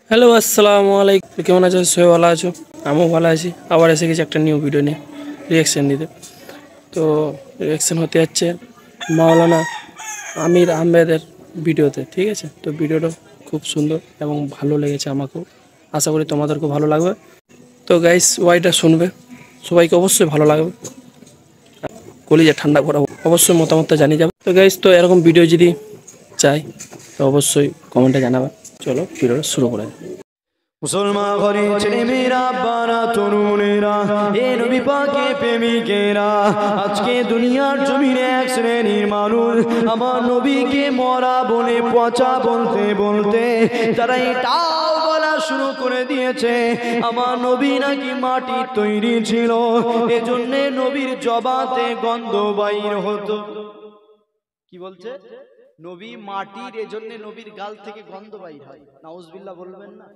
Hello আসসালামু আলাইকুম, কেমন আছো? সবাই ভালো আছো? আমিও ভালো আছি। আবার এসে গেছি একটা নিউ ভিডিও নিয়ে রিয়াকশান দিতে। তো রিয়াকশান হতে যাচ্ছে মাওলানা আমির আহমেদের ভিডিওতে, ঠিক আছে? তো ভিডিওটা খুব সুন্দর এবং ভালো লেগেছে আমাকেও, আশা করি তোমাদেরকেও ভালো লাগবে। তো গাইস ওয়াইটা শুনবে, সবাইকে অবশ্যই ভালো লাগবে, কলিজা ঠান্ডা করা, অবশ্যই মতামতটা জানিয়ে যাবে। তো গাইস, তো এরকম ভিডিও যদি চাই তো অবশ্যই কমেন্টে জানাবে। চলো ভিডিওটা শুরু করা যাক। মুসলমান ঘরে ছেলে মেয়েরা বারা তরুণেরা এ নবী পাকে প্রেমিকেরা আজকে দুনিয়ার জমিনে এক শ্রেণীর মানুষ আমার নবীকে মরা বলে পচা বলতে বলতে তারা এটাও বলা শুরু করে দিয়েছে আমার নবী নাকি মাটির তৈরি ছিল, এজন্যে নবীর জবাতে গন্ধ বাইর হতো। কি বলছে? নবী মাটির, এজন্য নবীর গাল থেকে গন্ধ বাইর হয়। নাউজুবিল্লাহ বলবেন না?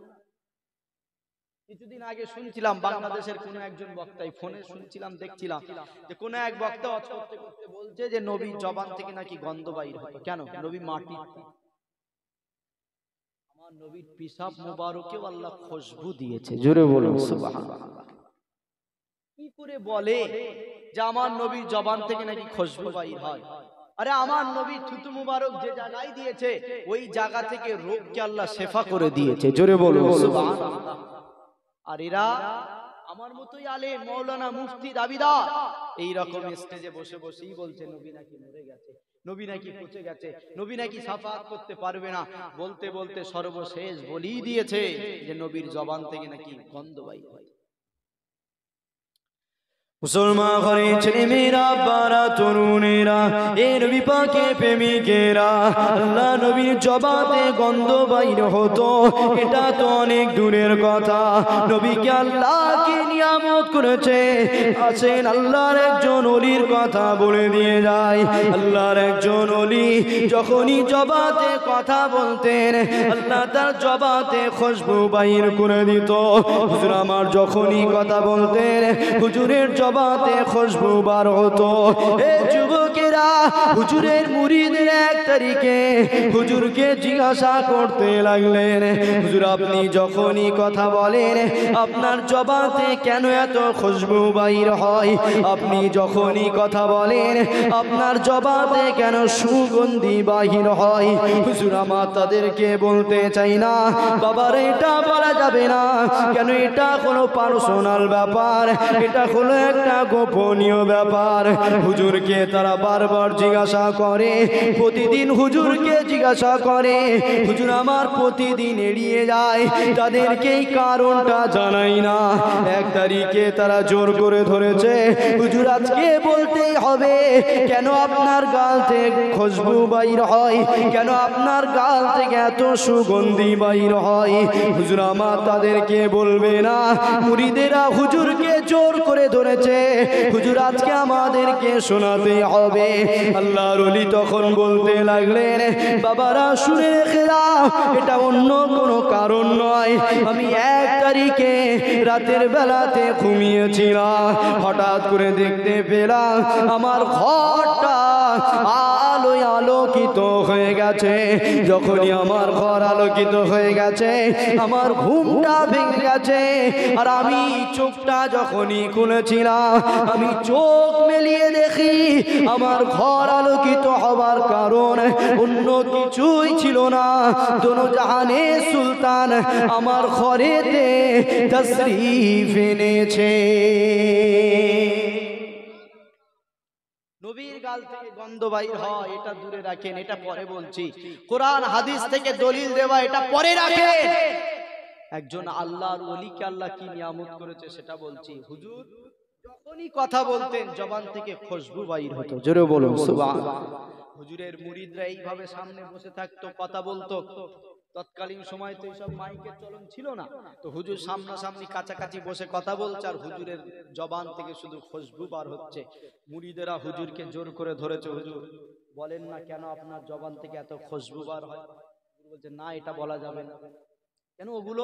কিছুদিন আগে শুনছিলাম বাংলাদেশের কোন একজন বক্তাই ফোনে শুনছিলাম, দেখছিলাম যে কোন এক বক্তা ওয়াজ করতে করতে বলছে যে নবীর জবান থেকে নাকি গন্ধ বাইর হতো। কেন? নবী মাটি। আমার নবীর পিসাব মুবারকেও আল্লাহ খুশবু দিয়েছে। জোরে বলুন সুবহানাল্লাহ। কি করে বলে যে আমার নবীর জবান থেকে নাকি খুশবু বাইর হয়? আরে আমার নবী থুতু মুবারক যে জায়গায় দিয়েছে ওই জায়গা থেকে রোগকে আল্লাহ শেফা করে দিয়েছে। জোরে বলুন সুবহানাল্লাহ। আর এরা আমার মতোই আলেম, মাওলানা, মুফতি, দাবিদার এই রকম স্টেজে বসে বসেই বলছে নবী নাকি মরে গেছে, নবী নাকি পচে গেছে, নবী নাকি সাফাত করতে পারবে না। বলতে বলতে সর্বশেষ বলেই দিয়েছে যে নবীর জবান থেকে নাকি গন্ধ বাইর হয়। মুসলমান ঘরে ছেলে মেয়েরা বারা তরুণেরা এ নবী পাকে প্রেমিকেরা আল্লাহ নবীর জবাতে গন্ধ বাইর হতো, এটা তো অনেক দূরের কথা। নবীকে আল্লাহ কি নিয়ামত করেছে। আছেন আল্লাহর একজন ওলির কথা বলে দিয়ে যায়। আল্লাহর একজন ওলি যখনই জবাতে কথা বলতেন আল্লাহ তার জবাতে খুশবু বাইর করে দিত। হুজুর আমার যখনই কথা বলতেন হুজুরের জবাতে খুশবু বার হতো। এ যুবকেরা, হুজুরের মুরিদের এক তারিখে হুজুরকে জিজ্ঞাসা করতে লাগলেন, হুজুর আপনি যখনই কথা বলেন আপনার জবাতে কেন এত খুশবু বাইর হয়? আপনি যখনই কথা বলেন আপনার জবাতে কেন সুগন্ধি বাহির হয়? হুজুর আমার তাদেরকে বলতে চাই না, বাবার এটা বলা যাবে না। কেন? এটা কোনো পার্সোনাল ব্যাপার, এটা হলো একটা গোপনীয় ব্যাপার। হুজুরকে তারা বারবার জিজ্ঞাসা করে, প্রতিদিন হুজুরকে জিজ্ঞাসা করে। হুজুর আমার প্রতিদিন এড়িয়ে যায়, তাদেরকে এই কারণটা জানাই না। এক তারিখে তারা জোর করে ধরেছে, হুজুর আজকে বলতেই হবে কেন আপনার গাল থেকে খুশবু বাইর হয়, কেন আপনার গাল থেকে এত সুগন্ধি বাইর হয়। হুজুর আমার তাদেরকে বলবে না। মুরিদেরা হুজুরকে জোর করে ধরেছে, হুজুর আজকে আমাদেরকে শোনাতে হবে। আল্লাহর ওলি তখন বলতে লাগলেন, বাবারা শুনে রেখে দাও, এটা অন্য কোনো কারণ নয়। আমি এক তারিখে রাতের বেলাতে ঘুমিয়েছিলাম, হঠাৎ করে দেখতে পেলাম আমার ঘরটা আলোয় আলোকিত হয়ে গেছে। যখনই আমার ঘর আলোকিত হয়ে গেছে আমার ঘুমটা ভেঙে গেছে। আর আমি চোখটা যখনই খুলেছিলাম আমি চোখ মেলিয়ে দেখি আমার ঘর আলোকিত হবার কারণ অন্য কিছুই ছিল না, দোনো জাহানের সুলতান আমার ঘরেতে তশরিফ এনেছে। নবীর গাল থেকে গন্ধ বাইর হয় এটা দূরে রাখেন, এটা পরে বলছি। কোরআন হাদিস থেকে দলিল দেওয়া এটা পরে রাখেন। একজন আল্লাহর ওলিকে আল্লাহ কি নিয়ামত করেছে সেটা বলছি। হুজুর যখনই কথা বলতেন জবান থেকে খুশবু বাইর হতো। জোরে বলুন সুবহানাল্লাহ। হুজুরের মুরিদরা এইভাবে সামনে বসে থাকতো, কথা বলতো। তৎকালীন সময় তো এইসব মাইকের চলন ছিল না, তো হুজুর সামনাসামনি কাছাকাছি বসে কথা বলছে আর হুজুরের জবান থেকে শুধু খুশবু বার হচ্ছে। মুরিদেরা হুজুরকে জোর করে ধরেছে, হুজুর বলেন না কেন আপনার জবান থেকে এত খুশবু বার হয়? হুজুর বলছে না, এটা বলা যাবে না। কেন ওগুলো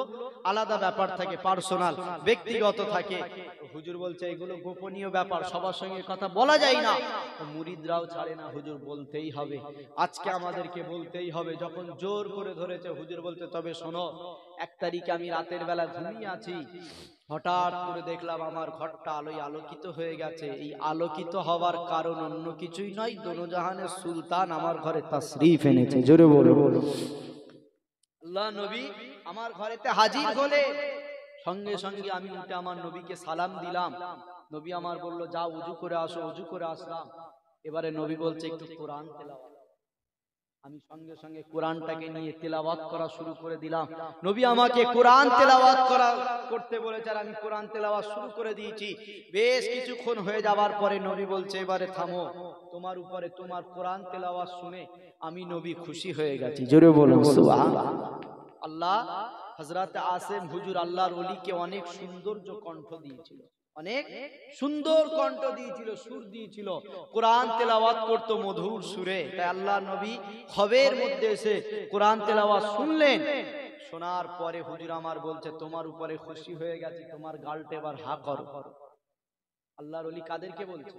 আলাদা ব্যাপার থাকে, পার্সোনাল, ব্যক্তিগত থাকে। হুজুর বলছে এগুলো গোপনীয় ব্যাপার, সবার সঙ্গে কথা বলা যায় না। মুরিদরাও ছাড়ে না, হুজুর বলতেই হবে, আজকে আমাদেরকে বলতেই হবে। যখন জোর করে ধরেছে হুজুর বলতে, তবে শোনো, 1 তারিখে আমি রাতের বেলা ঘুমিয়ে আছি, হঠাৎ করে দেখলাম আমার ঘরটা আলোয় আলোকিত হয়ে গেছে। এই আলোকিত হওয়ার কারণ অন্য কিছুই নয়, দোনোজাহানের সুলতান আমার ঘরে তাশরীফ এনেছে। জোরে বলো। আল্লাহ নবী আমার ঘরেতে হাজির হলে সঙ্গে সঙ্গে আমি উঠে আমার নবীকে সালাম দিলাম। নবী আমার বলল, যাও উজু করে আসো। উজু করে আসলাম। এবারে নবী বলছে একটু কোরআন তেলাওয়াত। আমি সঙ্গে সঙ্গে কোরআনটাকে নিয়ে তেলাওয়াত করা শুরু করে দিলাম। নবী আমাকে কোরআন তেলাওয়াত করতে বলেছে, আর আমি কোরআন তেলাওয়াত শুরু করে দিয়েছি। বেশ কিছুক্ষণ হয়ে যাওয়ার পরে নবী বলছে, এবারে থামো, তোমার উপরে তোমার কোরআন তেলাওয়াত শুনে আমি নবী খুশি হয়ে গেছি। জোরে বলুন সুবহানাল্লাহ। আল্লাহ হযরত আসিম হুজুর আল্লাহর ওলিকে অনেক সৌন্দর্য কণ্ঠ দিয়েছিল, অনেক সুন্দর কণ্ঠ দিয়েছিল, সুর দিয়েছিল, কোরআন তেলাওয়াত করত মধুর সুরে। তাই আল্লাহ নবী খবের মধ্যে এসে কোরআন তেলাওয়াত শুনলেন। শোনার পরে হুজুর আমার বলছে, তোমার উপরে খুশি হয়ে গেছি, তোমার গালটা এবার হা করো। আল্লাহর ওলি কাদেরকে বলছে?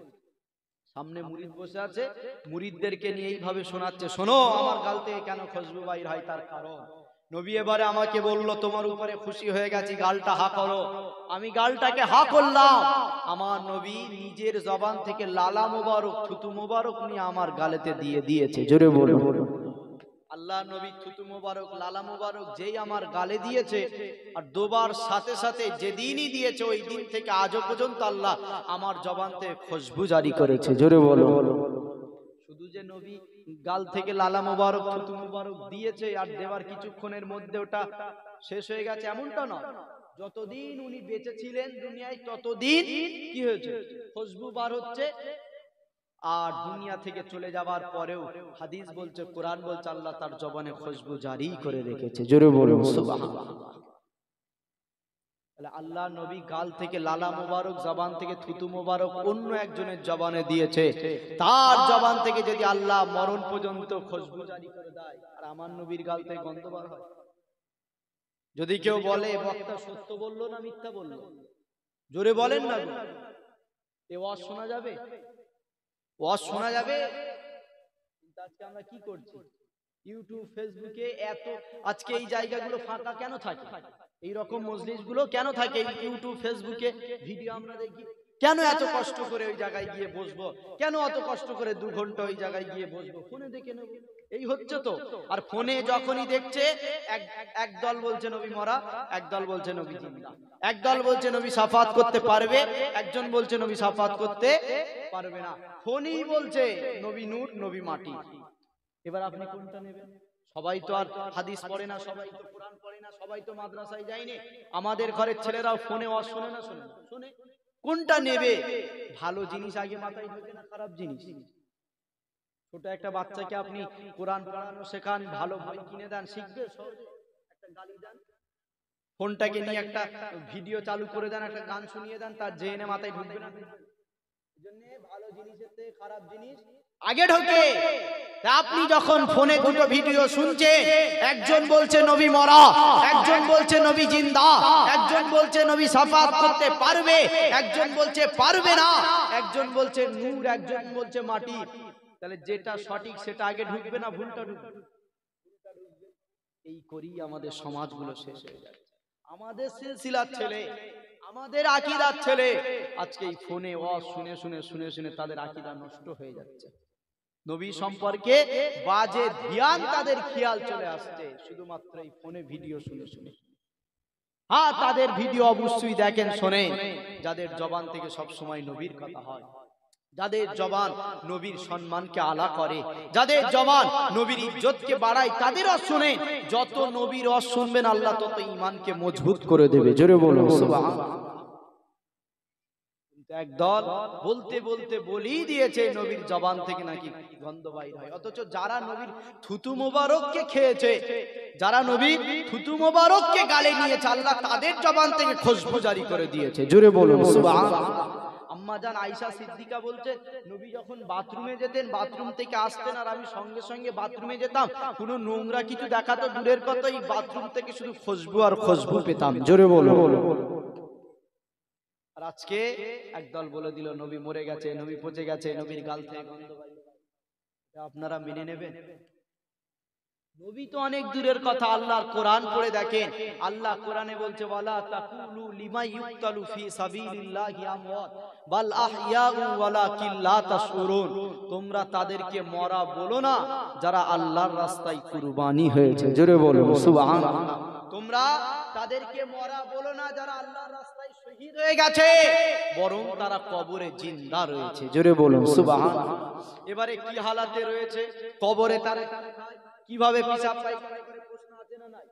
সামনে মুরিদ বসে আছে, মুরিদদেরকে নিয়ে এইভাবে শোনাচ্ছে, শোনো আমার গাল থেকে কেন খুশবু বাইর হয় তার কারণ। নবী এবারে আমাকে বলল, তোমার উপরে খুশি হয়ে গেছি, গালটা হা করো। আমি গালটাকে হা করলাম। আমার নবী নিজের জবান থেকে লালা মুবারক, থুতু মুবারক নিয়ে আমার গালেতে দিয়ে দিয়েছে। জোরে বলো। আল্লাহ নবী থুতু মুবারক, লালা মুবারক যেই আমার গালে দিয়েছে, আর দুবার সাথে সাথে যেদিনই দিয়েছে ওই দিন থেকে আজও পর্যন্ত আল্লাহ আমার জবান থেকে খুশবু জারি করেছে। জোরে বলো। শুধু যে নবী গাল থেকে লালা মুবারক, থুতু মুবারক দিয়েছে আর দেওয়ার কিছুক্ষণের মধ্যে ওটা শেষ হয়ে গেছে এমনটা নয়। যতদিন উনি বেঁচে ছিলেন দুনিয়ায় ততদিন কি হয়েছে? খুশবু বার হচ্ছে। আর দুনিয়া থেকে চলে যাওয়ার পরেও হাদিস বলছে, কোরআন বলছে, আল্লাহ তার জবানে খুশবু জারি করে রেখেছে। জোরে বলুন সুবহানাল্লাহ। আল্লাহ নবী গাল থেকে লালা মুবারক, জবান থেকে থুতু মুবারক অন্য একজনের জবানে দিয়েছে। তার জবান থেকে যদি আল্লাহ মরণ পর্যন্ত খুশবু জারি করে দেয়, আর আমার নবীর গাল থেকে গন্ধ বার হয়, যদি কেউ বলে বক্তা সত্য বললো না মিথ্যা বললো, জোরে বলেন না, এ ওয়াজ শোনা যাবে? ওয়াজ শোনা যাবে? কিন্তু আজকে আমরা কি করছি? ইউটিউব, ফেসবুকে এত আজকে এই জায়গাগুলো ফাঁকা কেন থাকে? এই রকম মজলিসগুলো কেন থাকে? ইউটিউব, ফেসবুকে ভিডিও আমরা দেখি, কেন এত কষ্ট করে ওই জায়গায় গিয়ে বসবো? কেন অত কষ্ট করে 2 ঘন্টা ওই জায়গায় গিয়ে বসবো? ফোনে দেখে নেব, এই হচ্ছে তো। আর ফোনে যখনই দেখছে, এক দল বলছে নবী মরা, এক দল বলছে নবী জিন্দা, এক দল বলছে নবী শাফাত করতে পারবে, একজন বলছে নবী শাফাত করতে পারবে না। ফোনই বলছে নবী নূর, নবী মাটি। এবার আপনি কোনটা নেবেন? সবাই তো আর হাদিস পড়ে না, সবাই তো কোরআন পড়ে না, সবাই তো মাদ্রাসায় যায়নি। আমাদের ঘরের ছেলেরাও ফোনে ওয়াজ শোনে না, শোনে না, শোনে। কোনটা নেবে? ভালো জিনিস আগে মাথায় ঢোকে না খারাপ জিনিস? ছোট একটা বাচ্চাকে আপনি কোরআন পড়ানো শেখান, ভালো বই কিনে দেন, শিখবে, একটা গালি দেন, ফোনটাকে নিয়ে একটা ভিডিও চালু করে দেন, একটা গান শুনিয়ে দেন, তার জেনে মাথায় ঢুকবে না। এজন্য ভালো জিনিসের থেকে খারাপ জিনিস আগে ঢোকে। আপনি যখন ফোনে 2টো ভিডিও শুনছেন, একজন বলছে নবী মরা, একজন বলছে নবী জিন্দা, একজন বলছে নবী শাফাত করতে পারবে, একজন বলছে পারবে না, একজন বলছে নূর, একজন বলছে মাটি, তাহলে যেটা সঠিক সেটা আগে ঢুকবে না ভুলটা ঢুকবে? এই করি আমাদের সমাজগুলো শেষ হয়ে যাচ্ছে। আমাদের সিলসিলার ছেলে, আমাদের আকীদার ছেলে আজকে এই ফোনে ওয়াজ শুনে শুনে শুনে শুনে তাদের আকীদা নষ্ট হয়ে যাচ্ছে। নবী সম্পর্কে বাজে ধ্যান তাদের খেয়াল চলে আসছে শুধুমাত্র এই ফোনে ভিডিও শুনে শুনে। হ্যাঁ, তাদের ভিডিও অবশ্যই দেখেন, শোনেন, যাদের জবান থেকে সব সময় নবীর কথা হয়, যাদের জবান নবীর সম্মানকে আলা করে, যাদের জবান নবীর ইজ্জতকে বাড়ায়, তাদেরও শুনেন। যত নবীর ওয়াজ শুনবেন আল্লাহ তত ঈমানকে মজবুত করে দেবে। জোরে বলুন সুবহানাল্লাহ। একদল বলতে বলতে বলেই দিয়েছে নবীর জবান থেকে নাকি গন্ধ বাইর হয়, অথচ যারা নবীর থুতু মোবারককে খেয়েছে, যারা নবীর থুতু মোবারককে গালে নিয়েছে, আল্লাহ তাদের জবান থেকে খুশবু জারি করে দিয়েছে। জোরে বলুন সুবহানাল্লাহ। আম্মাজান আয়েশা সিদ্দিকা বলছে নবী যখন বাথরুমে যেতেন, বাথরুম থেকে আসতেন আর আমি সঙ্গে সঙ্গে বাথরুমে যেতাম, কোনো নোংরা কিছু দেখা তো দূরের কথা, এই বাথরুম থেকে শুধু খুশবু আর খুশবু পেতাম। জোরে বলো। আর আজকে একদল বলে দিল নবী মরে গেছে, নবী পচে গেছে, নবীর গাল থেকে গন্ধ বাইরে। আপনারা মেনে নেবেন? নবী তো অনেক দূরের কথা, আল্লাহর কোরআন পড়ে দেখেন, আল্লাহ কোরআনে বলছে ওয়ালা তাকুলু লিমা ইউক্তালু ফি সাবিলিল্লাহি আমওয়াত বাল আহইয়াউ ওয়ালাকিন লা তাশউরুন। তোমরা তাদেরকে মরা বলো না যারা আল্লাহর রাস্তায় কুরবানি হয়েছে। জোরে বলো সুবহানাল্লাহ। তোমরা তাদেরকে মরা বলো না যারা আল্লাহর রাস্তায় শহীদ হয়ে গেছে, বরং তারা কবরে জিন্দা রয়েছে। জোরে বলো সুবহানাল্লাহ। এবারে কি হালাতে রয়েছে কবরে, তারা কিভাবে পেশাব পায়খানা করে, প্রশ্ন আছে না নাই?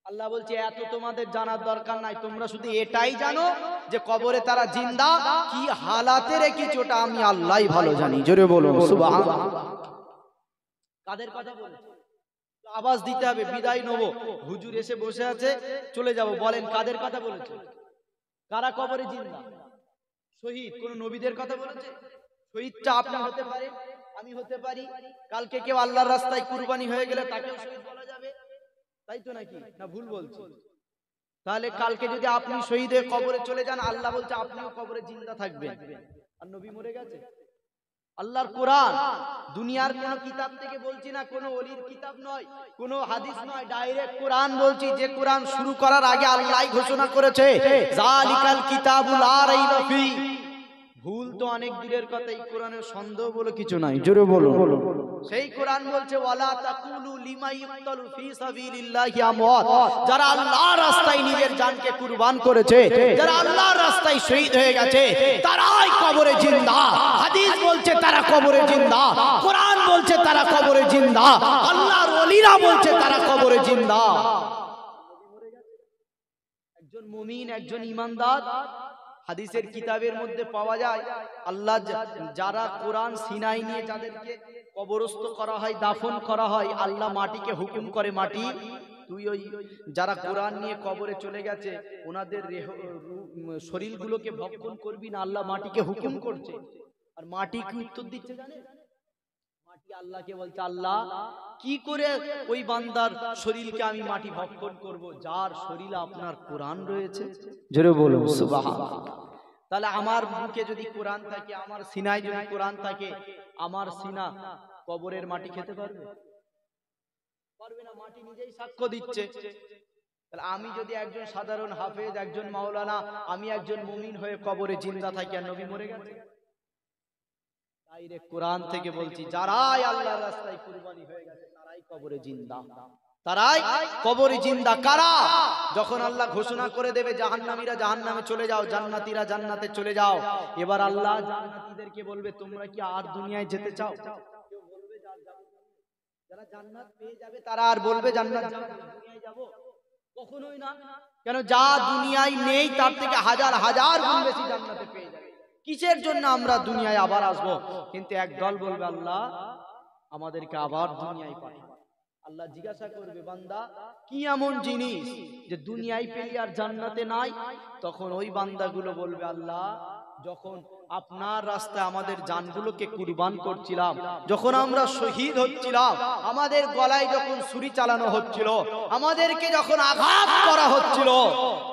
আল্লাহ বলছে এত তোমাদের জানার দরকার নাই, তোমরা শুধু এটাই জানো যে কবরে তারা জিন্দা, কি হালাতে রেখেছে ওটা আমি আল্লাহই ভালো জানি। জোরে বলো সুবহানাল্লাহ। কাদের কথা বলছে? আওয়াজ দিতে হবে, বিদায় নেবো। হুজুর এসে বসে আছে, চলে যাব। বলেন কাদের কথা বলেছে? কারা কবরে জিন্দা? শহীদ। কোন নবীদের কথা বলেছে? শহীদটা আপনি হতে পারে, আমি হতে পারি, কালকে কেউ আল্লাহর রাস্তায় কুরবানি হয়ে গেলে তাকেও শহীদ বলা যাবে, তাই তো নাকি? না ভুল বলছি? তাহলে কালকে যদি আপনি শহীদ হয়ে কবরে চলে যান, আল্লাহ বলছে আপনিও কবরে জিন্দা থাকবেন। আর নবী মরে গেছে? আল্লাহর কোরআন, দুনিয়ার কোন কিতাব থেকে বলছি না, কোন ওলির কিতাব নয়, কোন হাদিস নয়, ডাইরেক্ট কোরআন বলছি, যে কোরআন শুরু করার আগে আল্লাহই ঘোষণা করেছে যালিকাল কিতাবুল লা রাইবা ফি। ভুল তো অনেক দূরের কথা, এই কোরআনের সন্দেহ বলে কিছু নাই। জোরে বলো। সেই কোরআন বলছে ওয়ালা তাকুলু লিমা ইউক্তালু ফি সাবিলিল্লাহি আমওয়াত। যারা আল্লাহর রাস্তায় নিজের জানকে কুরবান করেছে, যারা আল্লাহর রাস্তায় শহীদ হয়ে গেছে, তারাই কবরে জিন্দা। হাদিস বলছে তারা কবরে জিন্দা, কোরআন বলছে তারা কবরে জিন্দা, আল্লাহর ওলিরা বলছে তারা কবরে জিন্দা। একজন মুমিন, একজন ঈমানদার, হাদিসের কিতাবের মধ্যে পাওয়া যায়, আল্লাহ যারা কোরআন সিনায় নিয়ে যাদেরকে কবরস্থ করা হয়, দাফন করা হয়, আল্লাহ মাটিকে হুকুম করে, মাটি তুই ওই যারা কোরআন নিয়ে কবরে চলে গেছে ওনাদের শরীরগুলোকে ভক্ষণ করবি না। আল্লাহ মাটিকে হুকুম করছে। আর মাটি কি উত্তর দিচ্ছে জানেন? মাটি আল্লাহকে বলছে আল্লাহ কি করে ওই বান্দার শরীরকে আমি মাটি ভক্ষণ করব যার শরীরে আপনার কোরআন রয়েছে। জোরে বলো সুবহানাল্লাহ। তাহলে আমার বুকে যদি কোরআন থাকে, আমার সিনায় যদি কোরআন থাকে, আমার সিনা কবরের মাটি খেতে পারবে? পারবে না। মাটি নিজেই সাক্ষ্য দিচ্ছে। তাহলে আমি যদি একজন সাধারণ হাফেজ, একজন মাওলানা, আমি একজন মুমিন হয়ে কবরে জিন্দা থাকি আর নবী মরে গেছে, ডাইরেক্ট কোরআন থেকে বলছি যারাই আল্লাহর রাস্তায় কুরবানি হয়ে গেছে তারাই কবরে জিন্দা। তারাই কবরে জিন্দা। কারা? যখন আল্লাহ ঘোষণা করে দেবে জাহান্নামীরা জাহান্নামে চলে যাও, জান্নাতীরা জান্নাতে চলে যাও, এবার আল্লাহ জান্নাতীদেরকে বলবে তোমরা কি আর দুনিয়ায় যেতে চাও? কেউ বলবে যারা জান্নাত পেয়ে যাবে তারা আর বলবে জান্নাত দুনিয়ায় যাব? কখনোই না। কেন? যা দুনিয়ায় নেই তার থেকে হাজার হাজার গুণ বেশি জান্নাতে পেয়ে যাবে। কিসের জন্য আমরা দুনিয়ায় আবার আসবো? কিন্তু এক দল বলবে আল্লাহ আমাদেরকে আবার দুনিয়ায় পাঠান। আল্লাহ জিজ্ঞাসা করবে বান্দা কি এমন জিনিস যে দুনিয়ায় পেলি আর জান্নাতে নাই? তখন ওই বান্দাগুলো বলবে আল্লাহ যখন আপনার রাস্তায় আমাদের জানগুলোকে কুরবান করছিলাম, যখন আমরা শহীদ হচ্ছিলাম, আমাদের গলায় যখন ছুরি চালানো হচ্ছিল, আমাদেরকে যখন আঘাত করা হচ্ছিল,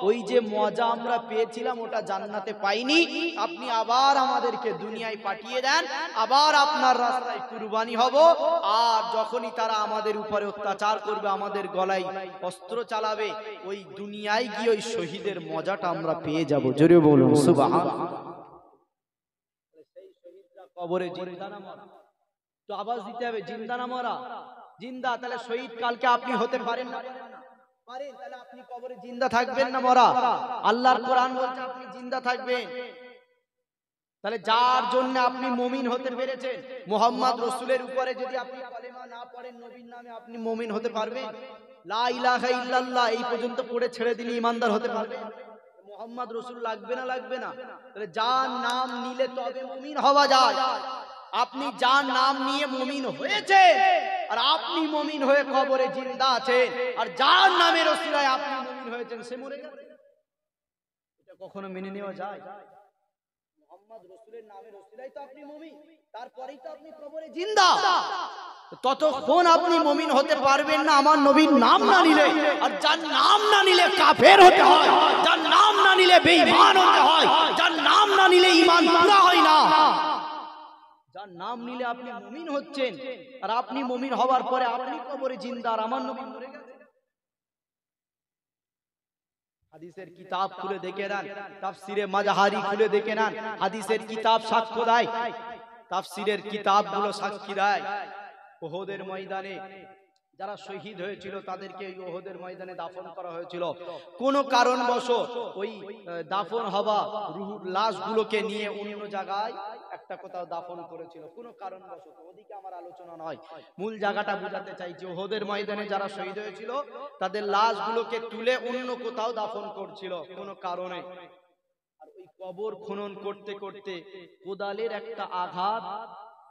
ওই যে মজা আমরা পেয়েছিলাম ওটা জান্নাতে পাইনি। আপনি আবার আমাদেরকে দুনিয়ায় পাঠিয়ে দেন, আবার আপনার রাস্তায় কুরবানি হব। আর যখনই তারা আমাদের উপরে অত্যাচার করবে, আমাদের গলায় অস্ত্র চালাবে, ওই দুনিয়ায় গিয়ে ওই শহীদের মজাটা আমরা পেয়ে যাব। জোরে বলুন সুবহানাল্লাহ। কবরে জিন্দা না মরা? তো আওয়াজ দিতে হবে, জিন্দা না মরা? জিন্দা। তাহলে শহীদ কালকে আপনি হতে পারেন না? পারেন। তাহলে আপনি কবরে জিন্দা থাকবেন না মরা? আল্লাহর কোরআন বলছে আপনি জিন্দা থাকবেন। তাহলে যার জন্য আপনি মুমিন হতে পেরেছেন, মুহাম্মদ রাসূলের উপরে যদি আপনি কালেমা না পড়েন, নবীর নামে আপনি মুমিন হতে পারবেন? লা ইলাহা ইল্লাল্লাহ এই পর্যন্ত পড়ে ছেড়ে দিলে ইমানদার হতে পারবেন? মুহাম্মদ রাসূল লাগবে না লাগবে না? তাহলে যার নাম নিলে তবে মুমিন হওয়া যায়। আপনি যার নাম নিয়ে মুমিন হয়েছেন আর আপনি মুমিন হয়ে কবরে জিন্দা আছেন, আর যার নামের ওসিলায় আপনি মুমিন হয়েছেন সে মরে গেছে, এটা কখনো মেনে নেওয়া যায়? মুহাম্মদ রাসূলের নামের ওসিলায় তো আপনি মুমিন, তারপরেই তো আপনি কবরে জিন্দা। ততক্ষণ আপনি মুমিন হতে পারবেন না আমার নবীর নাম না নিলে। আর যার নাম না নিলে কাফের হতে হয়, যার নাম না নিলে বেঈমান হতে হয়, যার নাম না নিলে ঈমান পুরা হয় না। যার নাম নিলে আপনি মুমিন হচ্ছেন, আর আপনি মুমিন হওয়ার পরে আপনি কবরে জিন্দা, আর আমার নবী মরে গেছে। হাদিসের কিতাব খুলে দেখে নেন, তাফসিরে মাজহারি খুলে দেখে নেন, হাদিসের কিতাব সাক্ষ্য দেয়, তাফসিরের কিতাবগুলো সাক্ষী দেয়। উহুদের ময়দানে যারা শহীদ হয়েছিল তাদেরকে এই উহুদের ময়দানে দাফন করা হয়েছিল। কোন কারণবশত ওই দাফন হওয়া রূহ লাশগুলোকে নিয়ে অন্য জায়গায় একটা কোথাও দাফন করেছিল, কোন কারণবশত। ওদিকে আমার আলোচনা নয়, মূল জায়গাটা বোঝাতে চাইছি। উহুদের ময়দানে যারা শহীদ হয়েছিল তাদের লাশগুলোকে তুলে অন্য কোথাও দাফন করছিল কোন কারণে। আর ওই কবর খনন করতে করতে কোদালের একটা আঘাত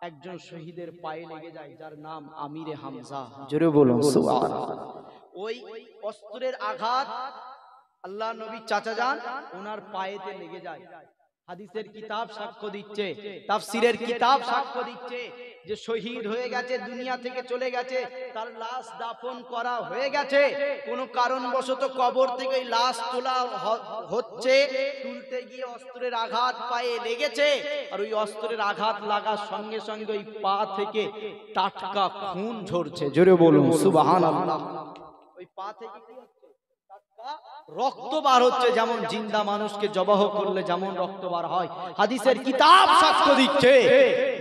একজন শহীদের পায়ে লেগে যায়, যার নাম আমিরে হামজা। জোরে বলুন সুবহানাল্লাহ। ওই অস্ত্রের আঘাত আল্লাহ নবী চাচা যান ওনার পায়েতে লেগে যায়। হাদিসের কিতাব সাক্ষ্য দিচ্ছে, তাফসিরের কিতাব সাক্ষ্য দিচ্ছে যে শহীদ হয়ে গেছে, দুনিয়া থেকে চলে গেছে, তার লাশ দাফন করা হয়ে গেছে। কোন কারণবশত কবর থেকে ওই লাশ তোলা হচ্ছে, তুলতে গিয়ে অস্ত্রের আঘাত পায়ে লেগেছে, আর ওই অস্ত্রের আঘাত লাগার সঙ্গে সঙ্গে ওই পা থেকে টাটকা খুন ঝরছে। জোরে বলুন সুবহানাল্লাহ। ওই পা থেকে কি হচ্ছে? টাটকা রক্ত বার হচ্ছে, যেমন জিন্দা মানুষকে জবাহ করলে যেমন রক্ত বার হয়। হাদিসের কিতাব সাক্ষ্য দিচ্ছে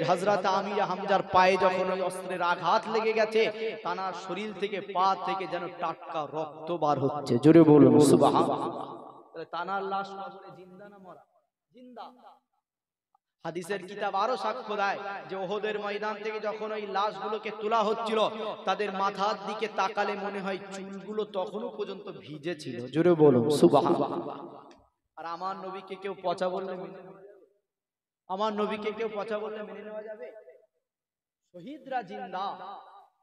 হযরত আমির হামজার পায়ে যখন ওই অস্ত্রের আঘাত লেগে গেছে, তানার শরীর থেকে পা থেকে যেন টাটকা রক্ত বার হচ্ছে। জোরে বলুন সুবহানাল্লাহ। তাহলে তানার লাশ কবরে জিন্দা না মরা? জিন্দা। হাদিসের কিতাব আরো সাক্ষ্য দেয় যে উহুদের ময়দান থেকে যখন ওই লাশগুলোকে তোলা হচ্ছিল, তাদের মাথার দিকে তাকালে মনে হয় চুলগুলো তখনও পর্যন্ত ভিজে ছিল। জোরে বলুন সুবহানাল্লাহ। আর আমার নবীকে কেউ পচা বললে মেনে নেওয়া যাবে? আমার নবীকে কেউ পচা বললে মেনে নেওয়া যাবে? শহীদরা জিন্দা।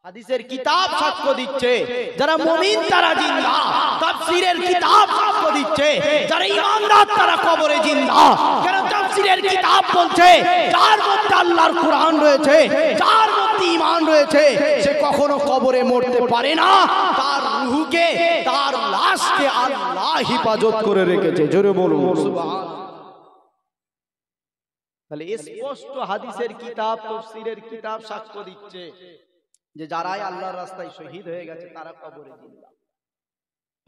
হাদিসের কিতাব সাক্ষ্য দিচ্ছে যারা মুমিন তারা জিন্দা। তাফসীরের কিতাব সাক্ষ্য দিচ্ছে যারা ঈমানদার তারা কবরে জিন্দা। কেন? তাফসীরের কিতাব বলছে যার মধ্যে আল্লাহর কোরআন রয়েছে, যার মধ্যে ঈমান রয়েছে, সে কখনো কবরে মরতে পারে না। তার রূহকে, তার লাশকে আল্লাহ হেফাজত করে রেখেছে। জোরে বলুন সুবহানাল্লাহ। তাহলে স্পষ্ট হাদিসের কিতাব, তাফসীরের কিতাব সাক্ষ্য দিচ্ছে যে যারাই আল্লাহর রাস্তায় শহীদ হয়ে গেছে তারা কবরে জিন্দা।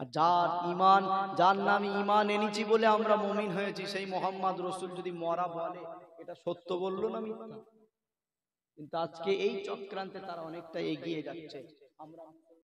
আর যার ঈমান, যার নামে ঈমান এনেছি বলে আমরা মুমিন হয়েছি, সেই মুহাম্মদ রাসূল যদি মরা বলে, এটা সত্য বললো না মিথ্যা? কিন্তু আজকে এই চক্রান্তে তারা অনেকটা এগিয়ে যাচ্ছে। আমরা